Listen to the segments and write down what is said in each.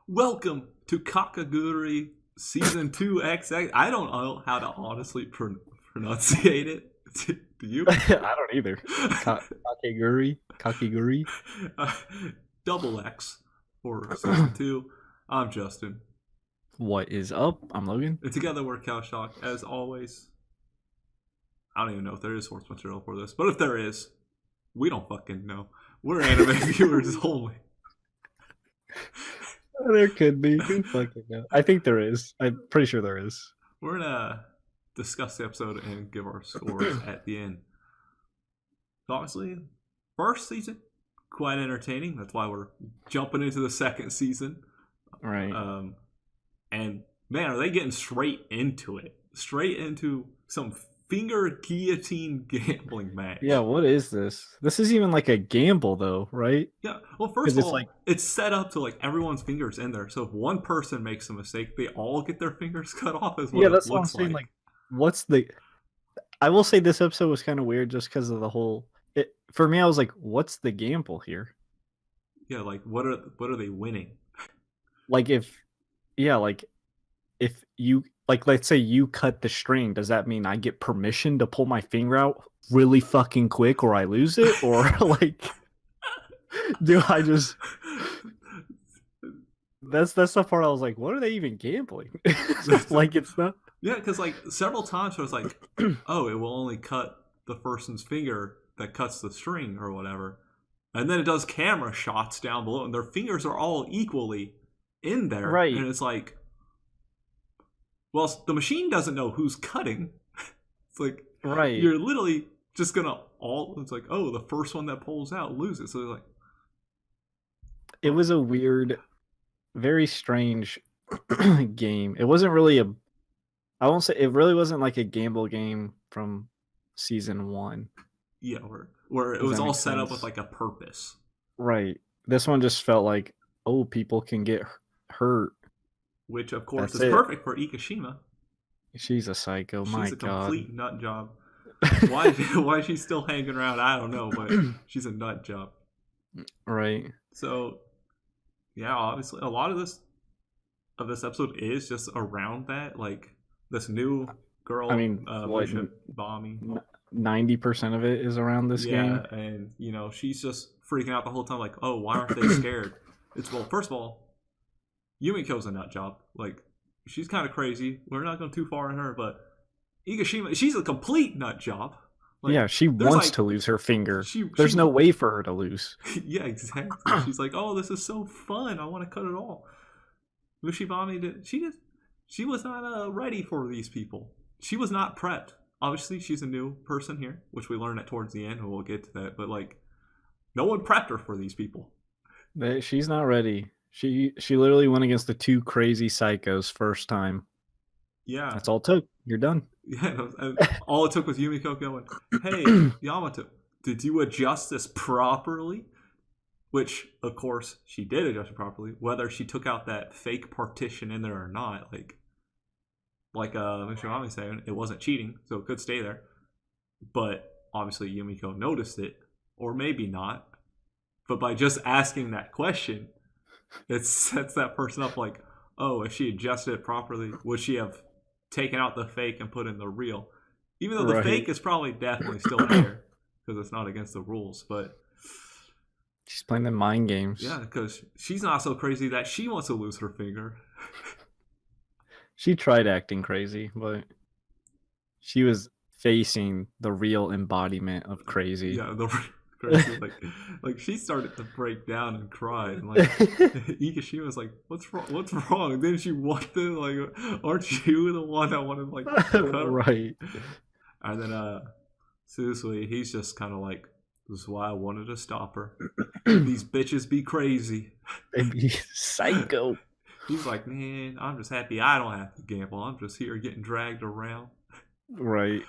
Welcome to Kakeguruixx Season 2 XX. I don't know how to honestly pronunciate it. Do you? I don't either. Kakeguri. Uh, Double X for Season 2. I'm Justin. What is up? I'm Logan. And together we're Cow Shock, as always. I don't even know if there is source material for this, but if there is, we don't fucking know. We're anime viewers only. There could be. Who fucking knows? I think there is. I'm pretty sure there is. We're gonna discuss the episode and give our scores at the end. So obviously, first season, quite entertaining. That's why we're jumping into the second season. Right. And man, are they getting straight into it? Straight into some finger guillotine gambling match. Yeah, what is this? This is even like a gamble though, right? Yeah. Well, first of all, it's set up to like everyone's fingers in there. So if one person makes a mistake, they all get their fingers cut off. As Yeah, that's what I'm saying. Like, what's the? I will say this episode was kind of weird just because of the whole. For me, I was like, what's the gamble here? Yeah, like what are they winning? Like if you like, let's say you cut the string, does that mean I get permission to pull my finger out really fucking quick or I lose it? Or like, do I just... That's the part I was like, what are they even gambling? Like, it's not... Yeah, because like several times I was like, oh, it will only cut the person's finger that cuts the string or whatever. And then it does camera shots down below and their fingers are all equally in there. Right. And it's like, well, the machine doesn't know who's cutting. It's like, right, you're literally just gonna it's like, oh, the first one that pulls out loses. So like, it was a weird, very strange game. It wasn't really I won't say, it really wasn't like a gamble game from season 1. Yeah, where it was all set up with like a purpose. Right. This one just felt like, oh, people can get hurt. Which, of course, is perfect for Ikishima. She's a psycho. My God. She's a complete nut job. Why is she still hanging around? I don't know, but she's a nut job. Right. So, yeah, obviously, a lot of this episode is just around that, like this new girl. I mean, what? Bommy. 90% of it is around this game. Yeah, and you know she's just freaking out the whole time, like, oh, why aren't they scared? It's, well, first of all, Yumiko's a nut job. Like, she's kind of crazy. We're not going too far in her, but Ikishima, she's a complete nut job. Like, yeah, she wants to lose her finger. There's no way for her to lose. Yeah, exactly. She's like, oh, this is so fun. I want to cut it all. Mushibami she was not ready for these people. She was not prepped. Obviously, she's a new person here, which we learn at towards the end, and we'll get to that. But like, no one prepped her for these people. She's not ready. She literally went against the two crazy psychos first time. Yeah. That's all it took. You're done. Yeah. All it took was Yumiko going, hey, Yamato, did you adjust this properly? Which, of course, she did adjust it properly. Whether she took out that fake partition in there or not, like Mr. Mami saying, it wasn't cheating, so it could stay there. But obviously Yumiko noticed it, or maybe not. But by just asking that question, it sets that person up like, oh, if she adjusted it properly, would she have taken out the fake and put in the real? Even though the fake is probably definitely still there, because it's not against the rules, but... She's playing the mind games. Yeah, because she's not so crazy that she wants to lose her finger. She tried acting crazy, but she was facing the real embodiment of crazy. Yeah, crazy. Like she started to break down and cry. And like Ikishima was like, "What's wrong? What's wrong?" Didn't she want to like? Aren't you the one that wanted like cut right? And then Susui, he's just kind of like, "This is why I wanted to stop her. These bitches be crazy. They be psycho." He's like, man, I'm just happy I don't have to gamble. I'm just here getting dragged around. Right.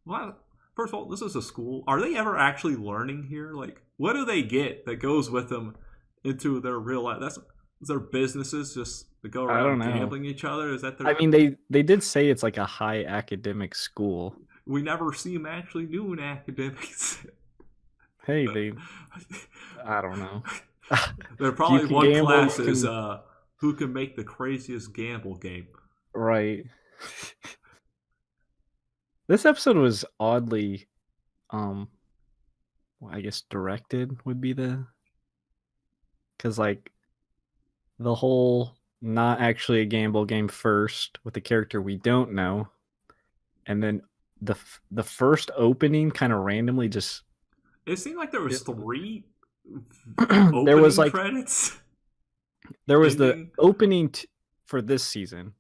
Well, first of all, this is a school. Are they ever actually learning here? Like, what do they get that goes with them into their real life? That's their businesses just to go around gambling each other? Is that their... I mean, they did say it's like a high academic school. We never see them actually doing academics. Hey, I don't know. There You probably can one gamble. class You is can who can make the craziest gamble game. right. This episode was oddly, um, well, I guess directed would be because like the whole not actually a gamble game first with the character we don't know, and then the first opening kind of randomly just It seemed like there was it, three there was opening like credits there was the ending. opening for this season,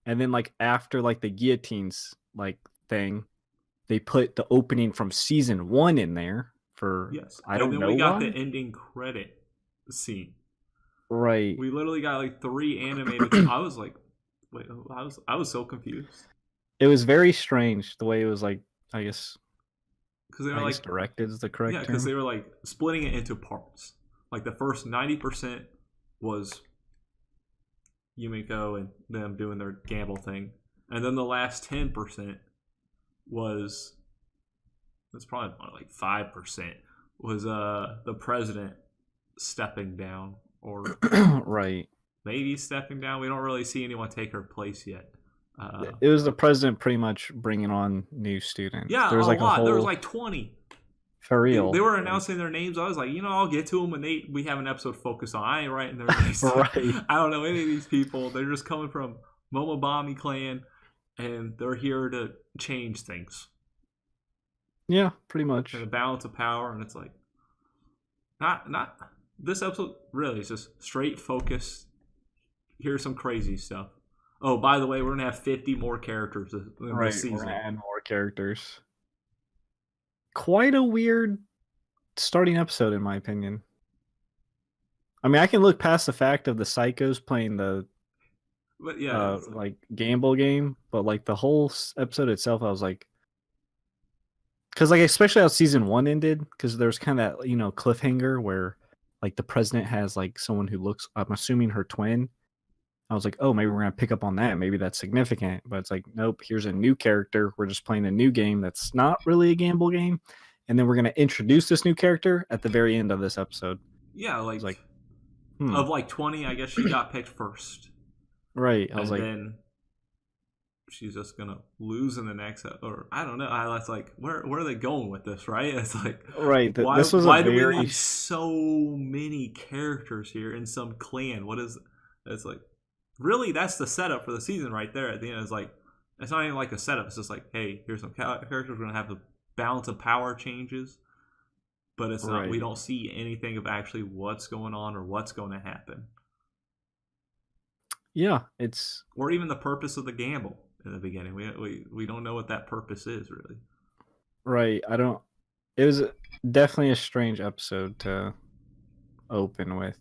and then like after like the guillotines like thing, they put the opening from season 1 in there for Yes, I and don't then know we got the why. ending credit scene. Right. We literally got like three animated. I was like, wait, I was so confused It was very strange the way it was like I guess because they were I guess like, directed is the yeah, correct because term. they were like splitting it into parts. Like the first 90% was Yumiko and them doing their gamble thing, and then the last 10% was that's probably more like 5% was the president stepping down or Right. maybe stepping down. We don't really see anyone take her place yet. It was the president pretty much bringing on new students. Yeah, There was a like a lot. There was whole like 20. for They real. were Like announcing their names. I was like, I'll get to them when we have an episode focused on. I ain't writing their names down. right. I don't know any of these people. They're just coming from Momobami clan, and they're here to change things Yeah, pretty and the much. balance of power. And it's like, not this episode really is just straight focus. Here's some crazy stuff. Oh, by the way, we're gonna have 50 more characters in Right. this We're gonna season. add more characters. Quite a weird starting episode in my opinion. I mean, I can look past the fact of the psychos playing the But yeah, it's like gamble game, but like the whole episode itself, I was like, because like especially how season 1 ended, because there's kind of that cliffhanger where like the president has like someone who looks, I'm assuming her twin. I was like, oh, maybe we're gonna pick up on that. Maybe that's significant. But it's like, nope. Here's a new character. We're just playing a new game that's not really a gamble game, and then we're gonna introduce this new character at the very end of this episode. yeah, I was like, like of like 20, I guess she got picked first, right. I was and like, then she's just gonna lose in the next, or I don't know. I was like, where are they going with this? Right? It's like, right. why This was a why do we very need so many characters here in some clan? What is? It's like, really, that's the setup for the season right there. At the end, it's like, it's not even like a setup. It's just like, hey, here's some characters. We're gonna have the balance of power changes, but it's not. We right. don't see anything of actually what's going on or what's going to happen, Yeah, it's or even the purpose of the gamble in the beginning. We don't know what that purpose is really. right. I don't. It was definitely a strange episode to open with.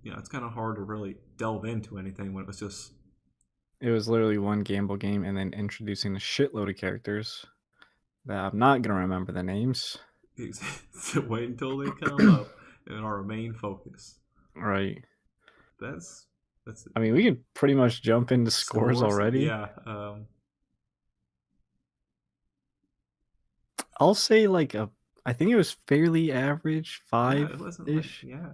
It's kind of hard to really delve into anything when it was just It was literally one gamble game and then introducing a shitload of characters that I'm not gonna remember the names. wait until they come up and our main focus. Right. That's that's I mean, we can pretty much jump into scores already. Yeah. I'll say like I think it was fairly average, Yeah, it wasn't like 5-ish. yeah.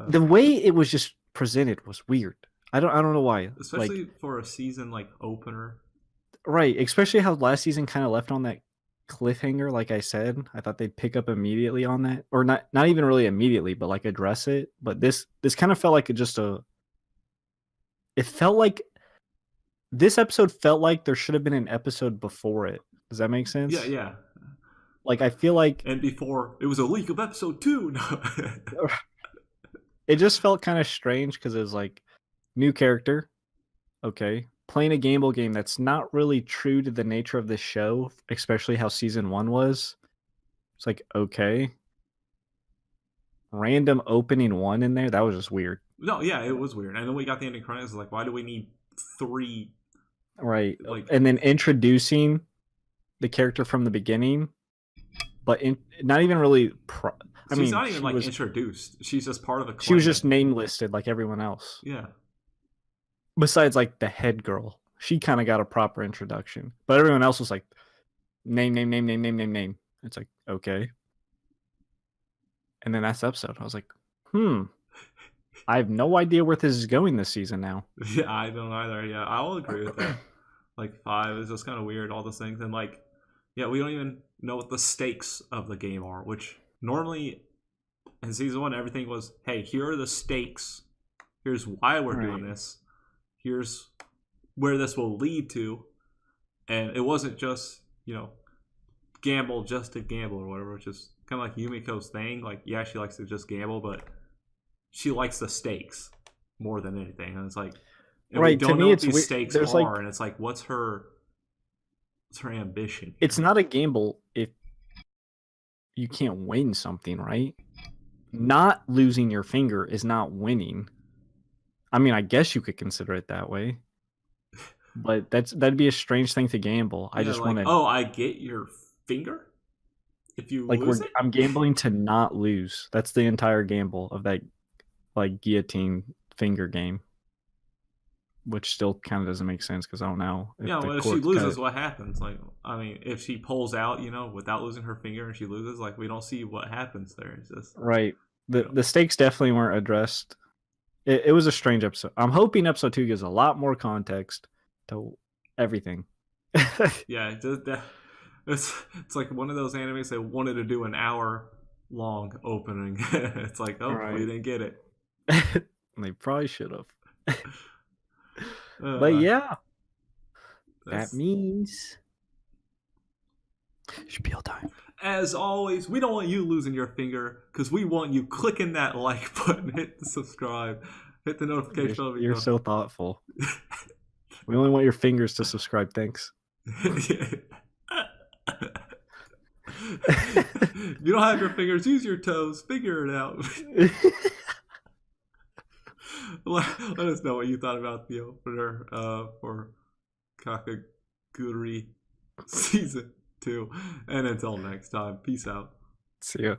The way it was just presented was weird. I don't know why. Especially Like for a season like opener. right, especially how last season kind of left on that cliffhanger. Like I said, I thought they'd pick up immediately on that, or not even really immediately, but like address it. But this kind of felt like just a. It felt like this episode felt like there should have been an episode before it. Does that make sense? Yeah, yeah. Like I feel like And before it was a leak of episode 2. No. it just felt kind of strange because it was like new character, okay, playing a gamble game that's not really true to the nature of this show, especially how season 1 was. It's like, okay, random opening 1 in there, that was just weird. No, yeah, it was weird. And then we got the ending credits. Like, why do we need 3? Right. Like, And then introducing the character from the beginning, but not even really. I she's mean, not even she like was, introduced. She's just part of a clan. she was just name listed like everyone else. Yeah. Besides, like the head girl, she kind of got a proper introduction, but everyone else was like name. It's like okay, and then that's the episode. I was like, I have no idea where this is going this season now. Yeah, I don't either. Yeah, I will agree with that. Like 5 is just kind of weird, all those things, and like, yeah, we don't even know what the stakes of the game are. Which normally in season 1, everything was, hey, here are the stakes. Here's why we're doing this. Here's where this will lead to, and it wasn't just gamble just to gamble or whatever, which is kind of like Yumiko's thing. Like, yeah, she likes to just gamble, but she likes the stakes more than anything. And it's like, and we don't know what these stakes are, and it's like, what's her ambition here? It's not a gamble if you can't win something, right? Not losing your finger is not winning. I mean, I guess you could consider it that way, but that'd be a strange thing to gamble. I just want to. Oh, I get your finger if you lose it? I'm gambling to not lose. That's the entire gamble of that, like, guillotine finger game, which still kind of doesn't make sense because I don't know. If she loses, what happens? Like, I mean, if she pulls out, without losing her finger, and she loses, like, we don't see what happens there. It's just right. The stakes definitely weren't addressed. It was a strange episode. I'm hoping episode 2 gives a lot more context to everything. Yeah, it's like one of those animes that wanted to do an hour-long opening. It's like, oh, right. We didn't get it. They probably should have. But yeah, that means spiel time. As always, we don't want you losing your finger because we want you clicking that like button, hit the subscribe, hit the notification bell. You're so thoughtful. We only want your fingers to subscribe. Thanks. You don't have your fingers, use your toes. Figure it out. Let us know what you thought about the opener for Kakeguruixx Season 2. And until next time, peace out. See ya.